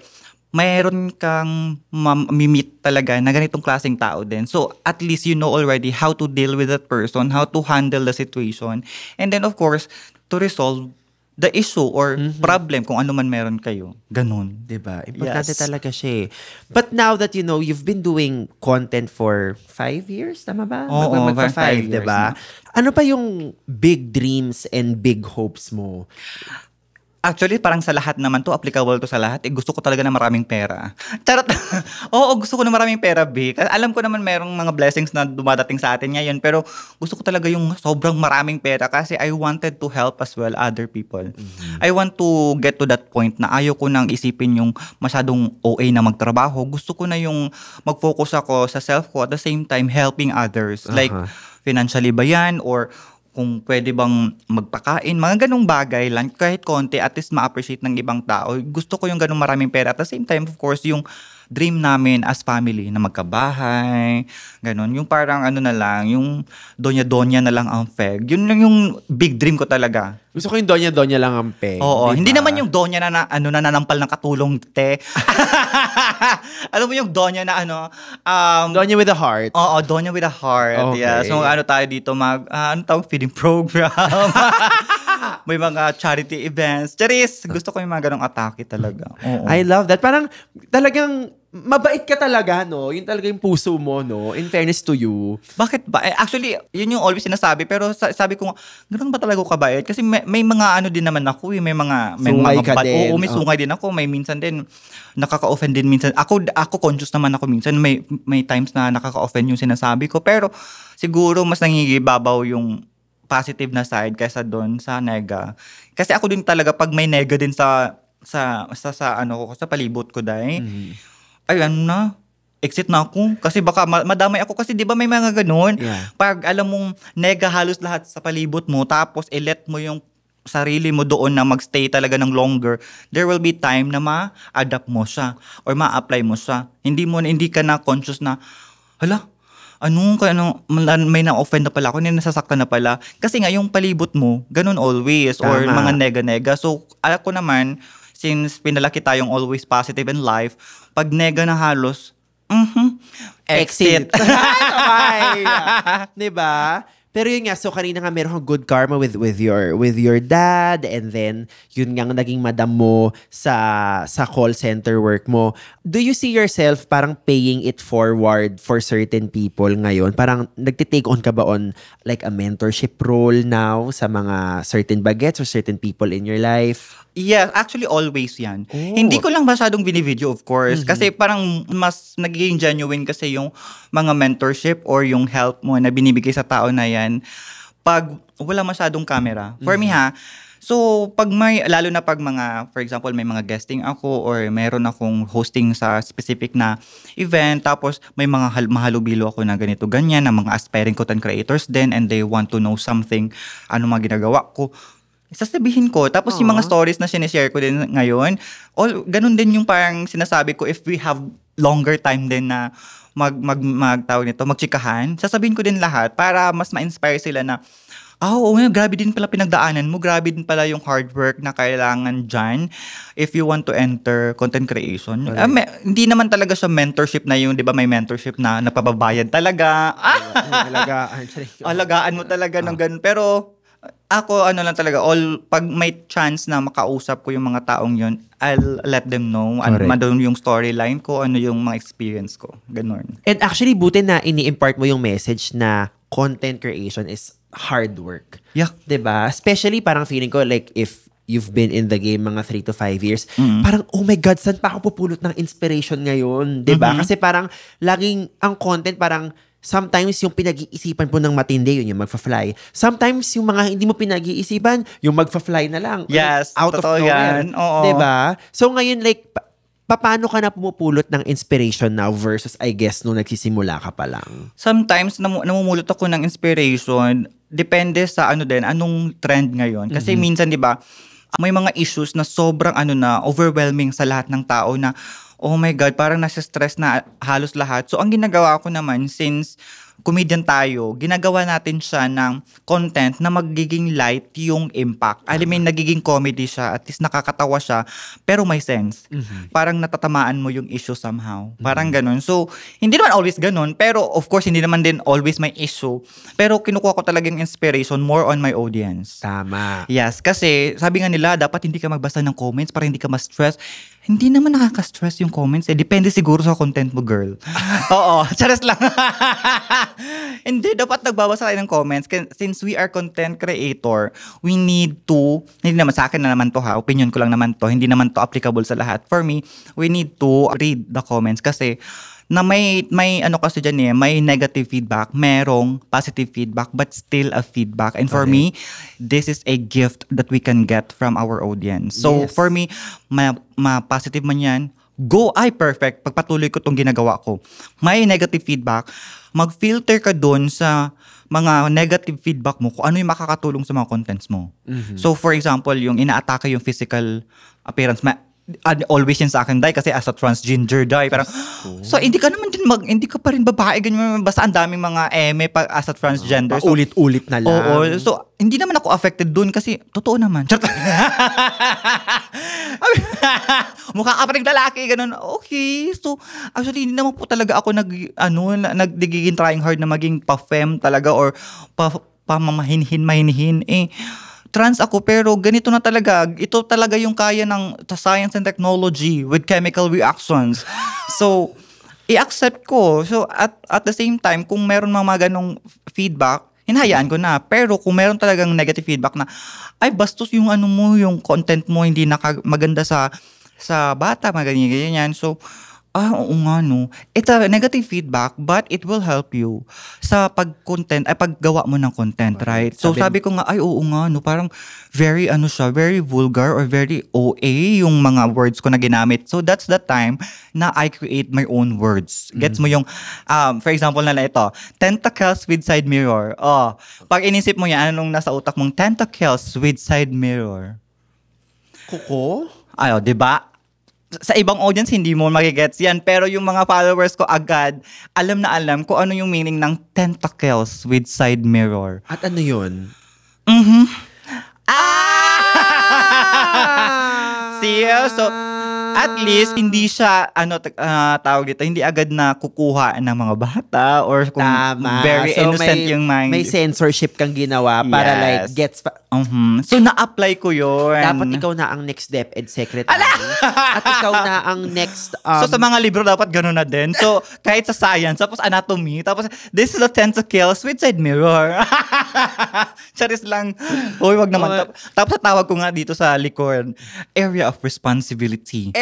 [SPEAKER 3] mayroon kang mamimit talaga na ganitong klaseng tao din. So, at least you know already how to deal with that person, how to handle the situation, and then of course, to resolve the issue or problem kung ano man meron kayo. Ganun.
[SPEAKER 2] Diba? Importante talaga siya eh. But now that you know, you've been doing content for 5 years, tama ba?
[SPEAKER 3] Oo,
[SPEAKER 2] Magpa 5,
[SPEAKER 3] 5 years
[SPEAKER 2] diba? Ano pa yung big dreams and big hopes mo?
[SPEAKER 3] Actually, parang sa lahat naman to, applicable to sa lahat. Gusto ko talaga na maraming pera. Charot. Oo, gusto ko na maraming pera, B. Kasi alam ko naman merong mga blessings na dumadating sa atin ngayon. Pero gusto ko talaga yung sobrang maraming pera kasi I wanted to help as well other people. I want to get to that point na ayaw ko nang isipin yung masyadong OA na magtrabaho. Gusto ko na yung mag-focus ako sa self ko at the same time helping others. Like, financially ba yan? Or kung pwede bang magpakain, mga ganung bagay lang, kahit konti, at least ma-appreciate ng ibang tao. Gusto ko yung ganung maraming pera. At the same time, of course, yung dream namin as family na magkabahay, ganun. Yung parang na lang, yung donya-donya na lang ang feg. Yun lang yung big dream ko talaga.
[SPEAKER 2] Gusto ko yung donya-donya lang ang peg.
[SPEAKER 3] Oo,
[SPEAKER 2] diba?
[SPEAKER 3] hindi naman yung donya na nanampal ng katulong, te. Alam mo yung donya na
[SPEAKER 2] donya with a heart.
[SPEAKER 3] Oo, donya with a heart.
[SPEAKER 2] Okay.
[SPEAKER 3] Yeah. So tayo dito feeding program. May mga charity events. Charis, gusto ko yung mga ganong atake talaga. Oo.
[SPEAKER 2] I love that. Parang talagang mabait ka talaga, no? Yun talaga yung puso mo, no? In fairness to you.
[SPEAKER 3] Bakit ba? Actually, yun yung always sinasabi. Pero sabi ko, ganoon ba talaga ko kabait? Kasi may mga din naman ako. May
[SPEAKER 2] sungay
[SPEAKER 3] mga
[SPEAKER 2] ka din.
[SPEAKER 3] Oo, may sungay din ako. May minsan din, nakaka-offend din minsan. Ako conscious naman ako minsan. May times na nakaka-offend yung sinasabi ko. Pero siguro mas nangigibabaw yung positive na side kaysa doon sa nega. Kasi ako din talaga, pag may nega din sa palibot ko dahil, exit na ako. Kasi baka madamay ako. Kasi di ba may mga ganun?
[SPEAKER 2] Yeah.
[SPEAKER 3] Pag alam mong nega halos lahat sa palibot mo, tapos let mo yung sarili mo doon na magstay talaga ng longer, there will be time na ma-adapt mo siya or ma-apply mo siya. Hindi ka na conscious na, may na-offend na pala ako, nasasaktan na pala. Kasi nga, yung palibot mo, ganun always. Or
[SPEAKER 2] Tama.
[SPEAKER 3] mga nega-nega. So, ako naman, since pinalaki tayong always positive in life, pag nega na halos, exit.
[SPEAKER 2] Sabay. Diba? Pero yun nga, so kanina nga meron kang good karma with your dad, and then yun nga naging madam mo sa call center work mo. Do you see yourself parang paying it forward for certain people ngayon? Parang nagtitake on ka ba on like a mentorship role now sa mga certain bagets or certain people in your life?
[SPEAKER 3] Yeah, actually always yan.
[SPEAKER 2] Oh.
[SPEAKER 3] Hindi ko lang masyadong binivideo, of course. Kasi parang mas nagiging genuine kasi yung mga mentorship or yung help mo na binibigay sa tao na yan pag wala masyadong camera. For me so pag lalo na pag mga, for example, may mga guesting ako or meron akong hosting sa specific na event, tapos may mga mahalubilo ako na ganito, ganyan, na mga aspiring content creators din and they want to know something, ano mga ginagawa ko. sasabihin ko. Tapos yung mga stories na sinishare ko din ngayon, ganun din yung parang sinasabi ko if we have longer time din na tawag nito, magchikahan, sasabihin ko din lahat para mas ma-inspire sila na, grabe din pala pinagdaanan mo, grabe din pala yung hard work na kailangan dyan if you want to enter content creation. Hindi naman talaga siya mentorship na yung, di ba may mentorship na napababayad talaga. Alagaan mo talaga ng ganun. Pero, ako, lang talaga, pag may chance na makausap ko yung mga taong yun, I'll let them know ano yung storyline ko, ano yung mga experience ko. Ganun.
[SPEAKER 2] And actually, buti na ini-impart mo yung message na content creation is hard work.
[SPEAKER 3] Yeah.
[SPEAKER 2] Diba? Especially, parang feeling ko, like, if you've been in the game mga 3 to 5 years, parang, oh my God, saan pa ako pupulot ng inspiration ngayon? Diba? Kasi parang, laging, ang content, parang, sometimes yung pinag-iisipan po ng matindi, yun yung magfa-fly. Sometimes yung mga hindi mo pinag-iisipan, yung magfa-fly na lang.
[SPEAKER 3] Yes,
[SPEAKER 2] out of nowhere. Diba? So ngayon, like, paano ka na pumupulot ng inspiration now versus, I guess, nung nagsisimula ka pa lang?
[SPEAKER 3] Sometimes, namumulot ako ng inspiration, depende sa anong trend ngayon. Kasi minsan, di ba, may mga issues na sobrang overwhelming sa lahat ng tao na, oh my God, parang nasa stress na halos lahat. So, ang ginagawa ko naman, since comedian tayo, ginagawa natin siya ng content na magiging light yung impact. I mean, nagiging comedy siya, at least nakakatawa siya, pero may sense. Parang natatamaan mo yung issue somehow. Parang ganun. So, hindi naman always ganun, pero of course, hindi naman din always may issue. Pero kinukuha ko talagang inspiration more on my audience.
[SPEAKER 2] Tama.
[SPEAKER 3] Yes, kasi sabi nga nila, dapat hindi ka magbasa ng comments para hindi ka ma-stress. Hindi naman nakaka-stress yung comments. Depende siguro sa content mo, girl. Oo, charas lang. Hindi, dapat nagbabasa tayo ng comments. Since we are content creator, we need to, hindi naman sa akin na naman to opinion ko lang naman to, hindi naman to applicable sa lahat. For me, we need to read the comments kasi na may kasi dyan may negative feedback, merong positive feedback, but still a feedback. And for me, this is a gift that we can get from our audience. So for me, ma-positive man yan, perfect. Pagpatuloy ko itong ginagawa ko. May negative feedback, mag-filter ka dun sa mga negative feedback mo kung ano yung makakatulong sa mga contents mo. So for example, yung inaatake yung physical appearance, always yun sa akin, Day, kasi as a transgender, Day, parang, so hindi ka naman din hindi ka pa rin babae, ganyan, basta ang daming mga as a transgender. So,
[SPEAKER 2] ulit-ulit na lang.
[SPEAKER 3] Oo, so hindi naman ako affected dun kasi, totoo naman. Mukha ka pa rin lalaki, ganun. Okay, so, actually, hindi naman po talaga ako nagiging trying hard na maging pa-femme talaga or pamamahinhin. Trans ako pero ganito na talaga. Ito talaga yung kaya ng science and technology with chemical reactions. So, i-accept ko. So, at the same time, kung meron mga ganong feedback, hinahayaan ko na. Pero kung meron talagang negative feedback na, ay bastos yung yung content mo, hindi maganda sa bata, ganyan. So, oo nga no. It's a negative feedback, but it will help you sa paggawa mo ng content, right? So sabi ko nga, oo nga no, parang very very vulgar or very OA yung mga words ko na ginamit. So that's the time na I create my own words. Gets mo yung, for example na ito, tentacles with side mirror. Pag inisip mo yan, anong nasa utak mong tentacles with side mirror?
[SPEAKER 2] Kuko?
[SPEAKER 3] Diba? Sa ibang audience, hindi mo magigets yan. Pero yung mga followers ko agad, alam na alam kung ano yung meaning ng tentacles with side mirror.
[SPEAKER 2] At ano yun?
[SPEAKER 3] See? So, at least, hindi siya, tawag dito, hindi agad na kukuha ng mga bata or kung very innocent yung mind.
[SPEAKER 2] May censorship kang ginawa para like gets...
[SPEAKER 3] So, na-apply ko yun.
[SPEAKER 2] Dapat ikaw na ang next DepEd secretary. At ikaw na ang next...
[SPEAKER 3] So, sa mga libro, dapat gano'n na din. So, kahit sa science, tapos anatomy, tapos this is the tentacles with side mirror. Charis lang. Uy, wag naman. Tapos tawag ko nga dito sa likod, area of responsibility.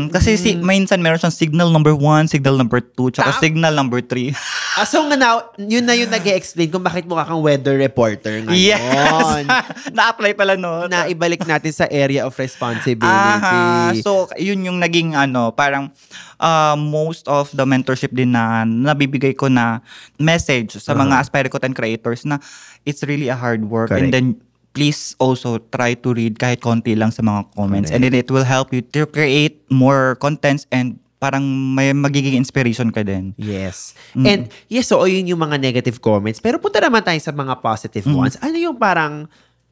[SPEAKER 3] Kasi minsan meron siyang signal number 1, signal number 2, tsaka signal number 3.
[SPEAKER 2] So nga now, yun na yung nag-explain kung bakit mukha kang weather reporter ngayon.
[SPEAKER 3] Yes! Na-apply pala no.
[SPEAKER 2] Na ibalik natin sa area of responsibility.
[SPEAKER 3] So, yun yung naging parang most of the mentorship din na nabibigay ko na message sa mga aspiring content creators na it's really a hard work.
[SPEAKER 2] Correct.
[SPEAKER 3] And then, please also try to read kahit konti lang sa mga comments. And then it will help you to create more contents and parang may magiging inspiration ka din.
[SPEAKER 2] Yes. And yes, so yun yung mga negative comments. Pero punta naman tayo sa mga positive ones. Ano yung parang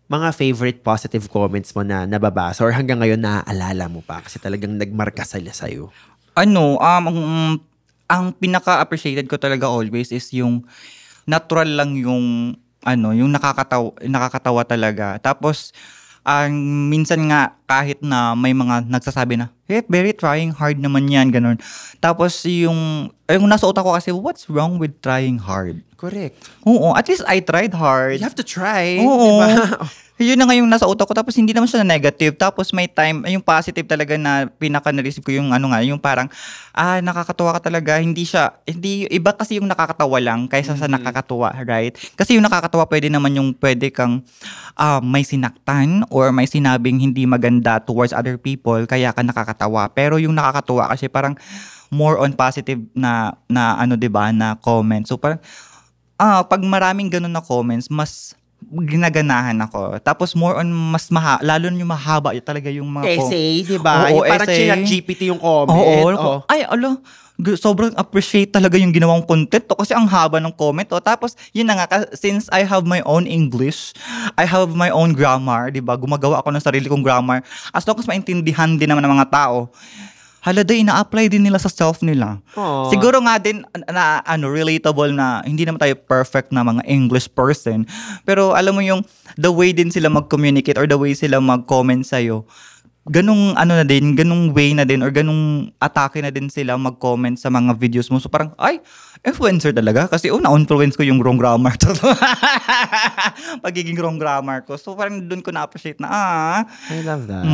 [SPEAKER 2] mga favorite positive comments mo na nababasa or hanggang ngayon naaalala mo pa kasi talagang nagmarka sa'yo?
[SPEAKER 3] Ang pinaka-appreciated ko talaga always is yung natural lang yung yung nakakatawa talaga. Tapos minsan nga kahit na may mga nagsasabi na, very trying hard naman yan, ganun. Tapos yung nasa utak ko kasi, what's wrong with trying hard?
[SPEAKER 2] Correct.
[SPEAKER 3] Oo, at least I tried hard.
[SPEAKER 2] You have to try.
[SPEAKER 3] Oo.
[SPEAKER 2] Diba?
[SPEAKER 3] Yun na nga yung nasa utak ko. Tapos hindi naman siya na negative. Tapos may time, yung positive talaga na pinaka-na-receive ko yung yung parang, nakakatuwa ka talaga. Iba kasi yung nakakatawa lang kaysa sa nakakatuwa, right? Kasi yung nakakatawa pwede kang may sinaktan or may sinabing hindi maganda towards other people, kaya ka nakakatawa. Pero yung nakakatuwa kasi parang more on positive na diba, na comments. So parang, pag maraming ganun na comments, mas ginaganahan ako. Tapos more on lalo na yung mahaba talaga yung mga
[SPEAKER 2] essay, di ba?
[SPEAKER 3] Oo,
[SPEAKER 2] yung parang
[SPEAKER 3] essay.
[SPEAKER 2] GPT yung comment.
[SPEAKER 3] Oo. Ay, sobrang appreciate talaga yung ginawang content to kasi ang haba ng comment. Tapos, yun na nga, since I have my own English, I have my own grammar, di ba? Gumagawa ako ng sarili kong grammar. As long as maintindihan din naman ng mga tao, ina-apply din nila sa self nila.
[SPEAKER 2] Aww.
[SPEAKER 3] Siguro nga din relatable na hindi naman tayo perfect na mga English person. Pero alam mo yung the way din sila mag-communicate or the way sila mag-comment sa'yo, ganung ganung way na din or ganung atake na din sila mag-comment sa mga videos mo. So parang, influencer talaga. Kasi na-influence ko yung wrong grammar. Pagiging wrong grammar ko. So parang dun ko na-appreciate na,
[SPEAKER 2] I love that.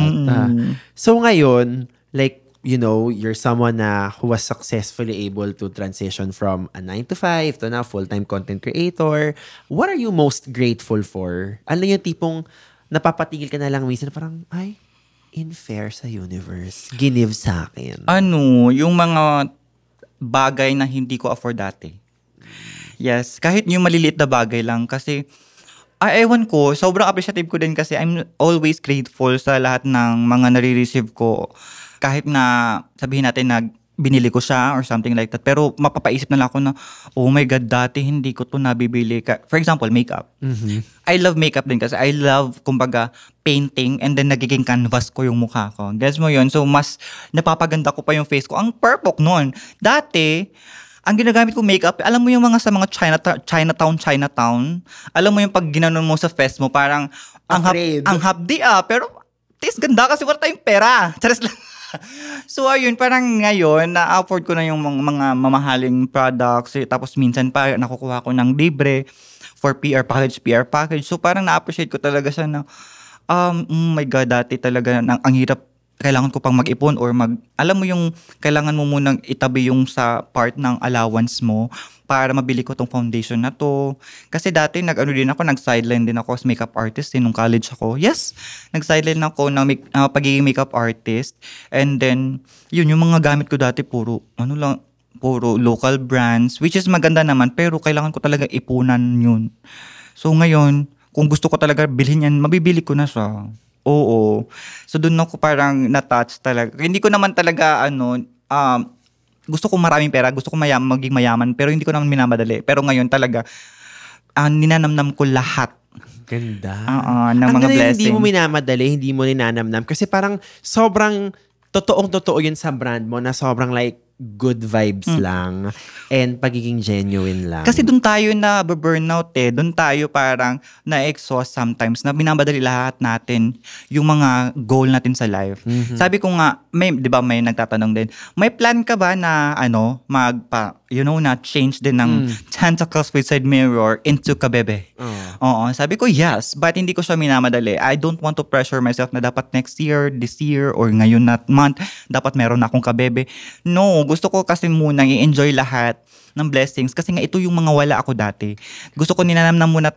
[SPEAKER 2] So ngayon, like, you're someone who was successfully able to transition from a 9 to 5 to now full-time content creator. What are you most grateful for? Ano yung tipong napapatigil ka na lang minsan parang, unfair sa universe. Ginive sa akin.
[SPEAKER 3] Yung mga bagay na hindi ko afford dati. Yes, kahit yung maliliit na bagay lang kasi ewan ko, sobrang appreciative ko din kasi I'm always grateful sa lahat ng mga nare-receive ko. Kahit na sabihin natin na binili ko siya or something like that. Pero mapapaisip na lang ako na, oh my God, dati hindi ko to nabibili. For example, makeup.
[SPEAKER 2] Mm-hmm.
[SPEAKER 3] I love makeup din kasi I love, kumbaga, painting and then nagiging canvas ko yung mukha ko. Gets mo yun? So, mas napapaganda ko pa yung face ko. Ang perfect nun. Dati, ang ginagamit ko makeup, alam mo yung mga sa mga Chinatown. Alam mo yung pag ginanon mo sa face mo, parang ang hapdi pero ganda kasi wala tayong pera. Charis lang. So ayun, parang ngayon na-afford ko na yung mga mamahaling products, tapos minsan pa nakukuha ko ng libre for PR package. So parang na-appreciate ko talaga siya na my God, dati talaga ang hirap, kailangan ko pang mag-ipon or alam mo yung kailangan mo munang itabi yung sa part ng allowance mo para mabili ko tong foundation na to. Kasi dati nag-sideline din ako as makeup artist nung college ako. Yes, nag-sideline ako ng pagiging makeup artist. And then, yun yung mga gamit ko dati puro local brands, which is maganda naman, pero kailangan ko talaga ipunan yun. So ngayon, kung gusto ko talaga bilhin yan, mabibili ko na siya. Oo. So doon ako parang na-touch talaga. Hindi ko naman talaga gusto ko maraming pera, gusto ko maging mayaman, pero hindi ko naman minamadali. Pero ngayon talaga, ninanamnam ko lahat.
[SPEAKER 2] Ganda.
[SPEAKER 3] Ng mga blessings.
[SPEAKER 2] Hindi mo minamadali, hindi mo ninanamnam. Kasi parang sobrang totoong-totoo yun sa brand mo na sobrang like good vibes lang and pagiging genuine lang.
[SPEAKER 3] Kasi doon tayo na burnout doon tayo parang na-exhaust sometimes na binamadali lahat natin yung mga goal natin sa life. Mm-hmm. Sabi ko nga, di ba may nagtatanong din, may plan ka ba na na change din ng tentacles with side mirror into kabebe? Oo, sabi ko yes, but hindi ko siya minamadali. I don't want to pressure myself na dapat next year, this year, or ngayon na month, dapat meron na akong kabebe. No, gusto ko kasi muna i-enjoy lahat ng blessings kasi nga ito yung mga wala ako dati. Gusto ko ninanamnam muna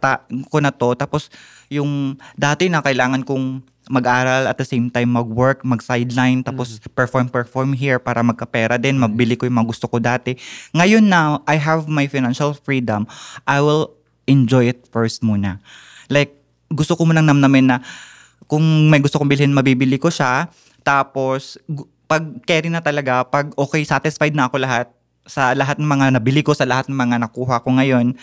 [SPEAKER 3] ko na to, tapos yung dati na kailangan kong mag-aral at the same time mag-work, mag-sideline, tapos perform here para magkapera din, mabili ko yung mga gusto ko dati. Ngayon na I have my financial freedom, I will enjoy it first muna. Like, gusto ko munang namnamin na kung may gusto kong bilhin, mabibili ko siya. Tapos, pag carry na talaga, pag okay, satisfied na ako lahat, sa lahat ng mga nabili ko, sa lahat ng mga nakuha ko ngayon,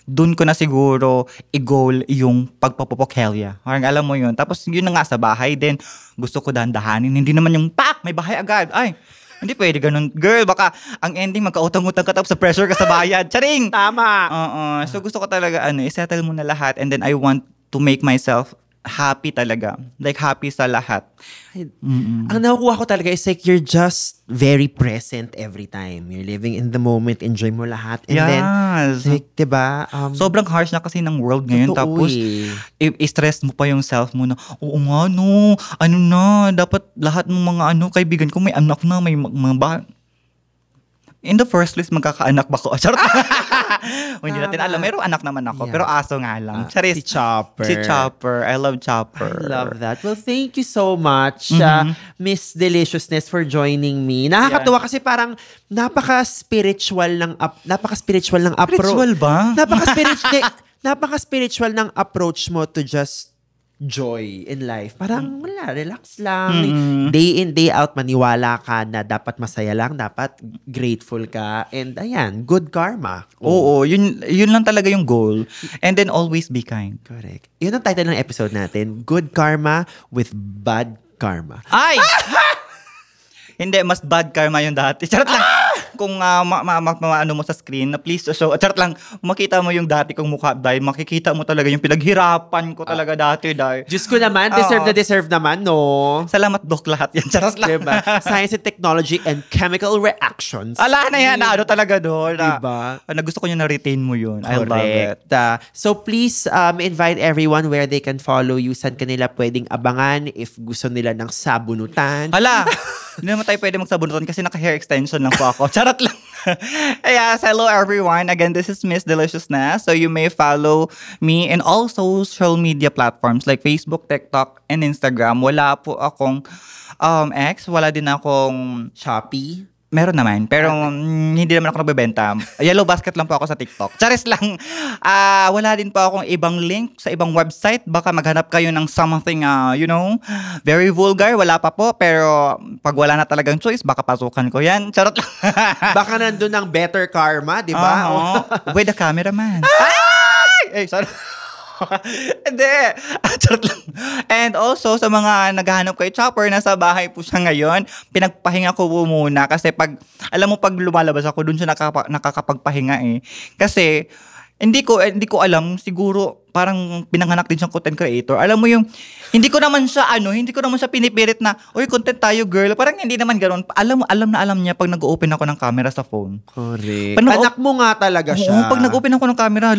[SPEAKER 3] dun ko na siguro i-goal yung pagpapopokhelya. Parang alam mo yun. Tapos yun na nga sa bahay din, gusto ko dahan-dahanin. Hindi naman yung may bahay agad. Ay, hindi pwede ganun. Girl, baka ang ending magkautang-utang ka tapos sa pressure ka sa bayad. Charing!
[SPEAKER 2] Tama!
[SPEAKER 3] So gusto ko talaga, i-settle mo na lahat and then I want to make myself happy talaga. Like, happy sa lahat.
[SPEAKER 2] Ang nakukuha ko talaga is like, you're just very present every time. You're living in the moment, enjoy mo lahat. And then, like, diba?
[SPEAKER 3] Sobrang harsh na kasi ng world ngayon. Tapos, i-stress mo pa yung self mo na, oo nga, no, ano na, dapat lahat ng mga kaibigan ko may anak na, may mga in the first place, magkakaanak ba ko? Charot. Hindi natin alam. Meron anak naman ako. Pero aso nga lang. Charis.
[SPEAKER 2] Si Chopper.
[SPEAKER 3] Si Chopper. I love Chopper.
[SPEAKER 2] I love that. Well, thank you so much, Miss Deliciousness, for joining me. Nakakatuwa kasi parang napaka-spiritual ng approach.
[SPEAKER 3] Spiritual ba?
[SPEAKER 2] Napaka-spiritual ng approach mo to just joy in life. Parang wala, relax lang. Day in, day out, maniwala ka na dapat masaya lang, dapat grateful ka. And ayan, good karma.
[SPEAKER 3] Oo, yun lang talaga yung goal. And then always be kind.
[SPEAKER 2] Correct. Yun ang title ng episode natin, Good Karma with Bad Karma.
[SPEAKER 3] Ay! Hindi, mas bad karma yung dati. Charot lang. Kung ano mo sa screen, na please show. Charot lang, makita mo yung dati kong mukha, dahil makikita mo talaga yung pinaghirapan ko talaga dati, dahil.
[SPEAKER 2] Diyos ko naman, deserve naman, no?
[SPEAKER 3] Salamat, Doc, lahat yan. Charot lang.
[SPEAKER 2] Diba? Science and technology and chemical reactions.
[SPEAKER 3] Ala na yan, talaga doon.
[SPEAKER 2] Diba?
[SPEAKER 3] Gusto ko yung na-retain mo yun. I love it.
[SPEAKER 2] So please invite everyone where they can follow you. Saan kanila pwedeng abangan if gusto nila ng sabunutan.
[SPEAKER 3] Hala! Hindi naman tayo pwede magsabunutan kasi naka-hair extension lang po ako. Charot lang. Yes, hello everyone. Again, this is Miss Deliciousness. So you may follow me in all social media platforms like Facebook, TikTok, and Instagram. Wala po akong X. Wala din akong
[SPEAKER 2] Shopee.
[SPEAKER 3] Meron naman, pero hindi naman ako nagbebenta. Yellow basket lang po ako sa TikTok. Charis lang. Wala din po akong ibang link sa ibang website. Baka maghanap kayo ng something, very vulgar. Wala pa po. Pero pag wala na talagang choice, baka pasukan ko yan. Charot lang.
[SPEAKER 2] Baka nandun ng better karma, di ba?
[SPEAKER 3] With the cameraman. Ay, sorry. Hindi. Charot lang. And also, sa mga naghahanap kay Chopper, nasa bahay po siya ngayon. Pinagpahinga ko po muna. Kasi pag lumalabas ako, dun siya nakakapagpahinga eh. Kasi, hindi ko alam, siguro, parang pinanganak din siyang content creator. Alam mo yung, hindi ko naman siya pinipilit na, uy, content tayo, girl. Parang hindi naman ganoon. Alam niya pag nag-open ako ng camera sa phone.
[SPEAKER 2] Correct. Anak mo nga talaga siya.
[SPEAKER 3] Oo, pag nag-open ako ng camera,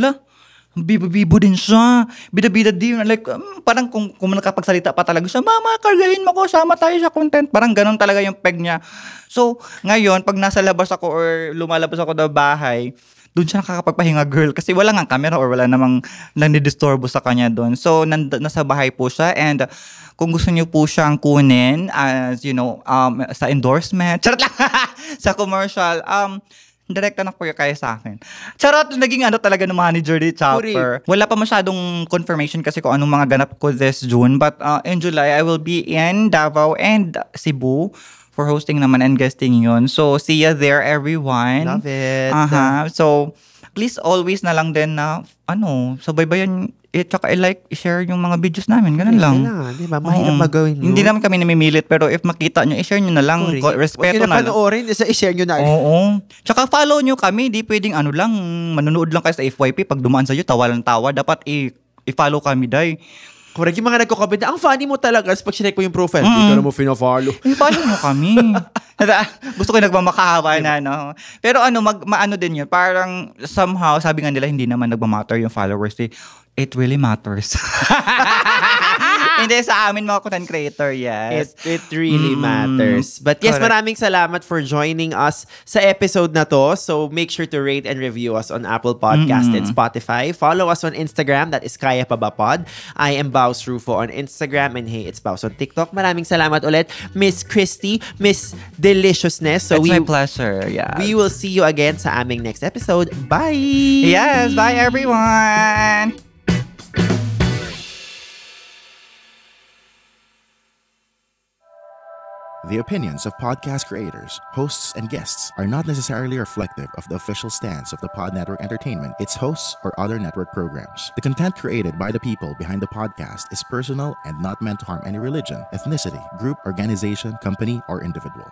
[SPEAKER 3] bibo din siya. Bida-bida din. Like, parang kung nakapagsalita pa talaga siya, mama, kargahin mo ko, sama tayo sa content. Parang ganun talaga yung peg niya. So, ngayon, pag nasa labas ako or lumalabas ako ng bahay, doon siya nakakapagpahinga, girl. Kasi wala nga camera or wala namang nandidisturbo sa kanya doon. So, nasa bahay po siya. And kung gusto niyo po siyang kunin as, sa endorsement, charot lang, sa commercial, direkta na po kayo sa akin. Charot, naging talaga ng manager ni Chopper. Wala pa masyadong confirmation kasi kung anong mga ganap ko this June. But in July, I will be in Davao and Cebu for hosting naman and guesting yun. So, see ya there, everyone.
[SPEAKER 2] Love it.
[SPEAKER 3] So, please always na lang din na, sabaybayan, tsaka i-like, i-share yung mga videos namin. Ganun lang.
[SPEAKER 2] Diba? Mahirap magawin yun.
[SPEAKER 3] Hindi naman kami namimilit, pero if makita nyo, i-share nyo na lang. Respeto na lang.
[SPEAKER 2] Huwag nyo na i-share nyo na.
[SPEAKER 3] Oo. Tsaka follow nyo kami. Di pwedeng manunood lang kayo sa FYP. Pag dumaan sa'yo, tawa lang tawa. Dapat i-follow kami, day.
[SPEAKER 2] Correct. Yung mga nagko-comment na, ang funny mo talaga. Pag sinek mo yung profile, hindi ka na mo fina-follow.
[SPEAKER 3] I-follow nyo kami. Gusto ko yung nagmamakahawa na, no? Pero maano din yun. Parang somehow, sabi nga nila, hindi naman nagmamatter yung followers. It really matters. Hindi, sa amin mga content creator, yes.
[SPEAKER 2] It really matters. But yes, correct. Maraming salamat for joining us sa episode na to. So make sure to rate and review us on Apple Podcast and Spotify. Follow us on Instagram, that is Kaya Pa Ba Pod. I am Baus Rufo on Instagram and hey, it's Baus on TikTok. Maraming salamat ulit, Miss Christy, Miss Deliciousness. So
[SPEAKER 3] it's my pleasure, yeah.
[SPEAKER 2] We will see you again sa aming next episode. Bye!
[SPEAKER 3] Yes, bye everyone!
[SPEAKER 4] The opinions of podcast creators, hosts, and guests are not necessarily reflective of the official stance of the Pod Network Entertainment, its hosts, or other network programs. The content created by the people behind the podcast is personal and not meant to harm any religion, ethnicity, group, organization, company, or individual.